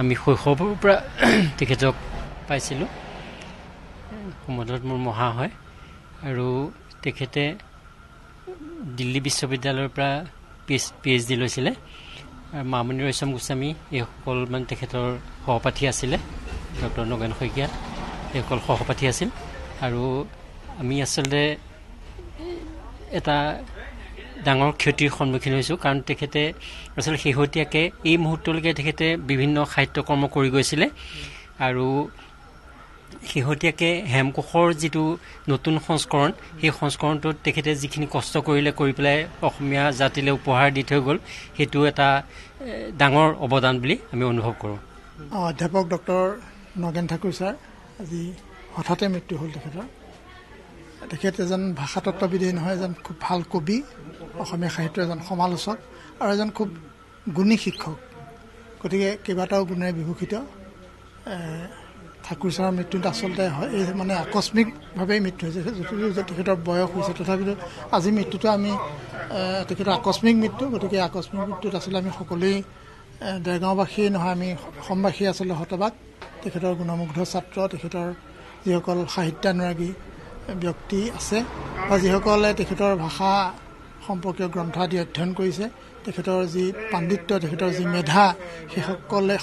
আমি শৈশৱৰ পৰা তেখেতক পাইছিলোঁ। সমাজত মোৰ মহা হয় আৰু তেখেতে দিল্লী বিশ্ববিদ্যালয়ৰ পৰা PhD লৈছিলে। আৰু মামণি ৰয়ছম গোস্বামী এইসকল মানে তেখেতৰ সহপাঠী আছিলে। ডক্টৰ নগেন শইকীয়া এইসকল সহপাঠী আছিল। আৰু আমি আচলতে এটা ডাঙৰ ক্ষতিৰ সন্মুখীন হৈছোঁ, কাৰণ তেখেতে আচলতে শেহতীয়াকৈ এই মুহূৰ্তলৈকে তেখেতে বিভিন্ন সাহিত্যকৰ্ম কৰি গৈছিলে। আৰু শেহতীয়াকৈ হেমকোষৰ যিটো নতুন সংস্কৰণ, সেই সংস্কৰণটোত তেখেতে যিখিনি কষ্ট কৰি পেলাই অসমীয়া জাতিলৈ উপহাৰ দি থৈ গ'ল, সেইটো এটা ডাঙৰ অৱদান বুলি আমি অনুভৱ কৰোঁ। অধ্যাপক ডক্টৰ নগেন ঠাকুৰ ছাৰ আজি হঠাতে মৃত্যু হ'ল তেখেতৰ। তেখেত এজন ভাষাতত্ত্ববিদেই নহয়, এজন খুব ভাল কবি, অসমীয়া সাহিত্যৰ এজন সমালোচক আৰু এজন খুব গুণী শিক্ষক। গতিকে কেইবাটাও গুণেৰে বিভূষিত ঠাকুৰ ছাৰৰ মৃত্যুত আচলতে এই মানে আকস্মিকভাৱেই মৃত্যু হৈছে। যদিও তেখেতৰ বয়স হৈছে, তথাপিতো আজি মৃত্যুটো আমি তেখেতৰ আকস্মিক মৃত্যু। গতিকে আকস্মিক মৃত্যুত আচলতে আমি সকলোৱেই দেৰগাঁওবাসীয়ে নহয়, আমি অসমবাসী আচলতে হতবাক। তেখেতৰ গুণমুগ্ধ ছাত্ৰ, তেখেতৰ যিসকল সাহিত্যানুৰাগী ব্যক্তি আছে বা যিসকলে তেখেতৰ ভাষা সম্পৰ্কীয় গ্ৰন্থ আদি অধ্যয়ন কৰিছে, তেখেতৰ যি পাণ্ডিত্য, তেখেতৰ যি মেধা,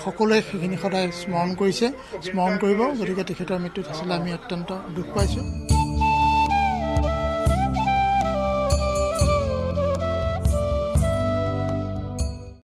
সকলোৱে সেইখিনি সদায় স্মৰণ কৰিছে, স্মৰণ কৰিব। গতিকে তেখেতৰ মৃত্যুত আচলতে আমি অত্যন্ত দুখ পাইছোঁ।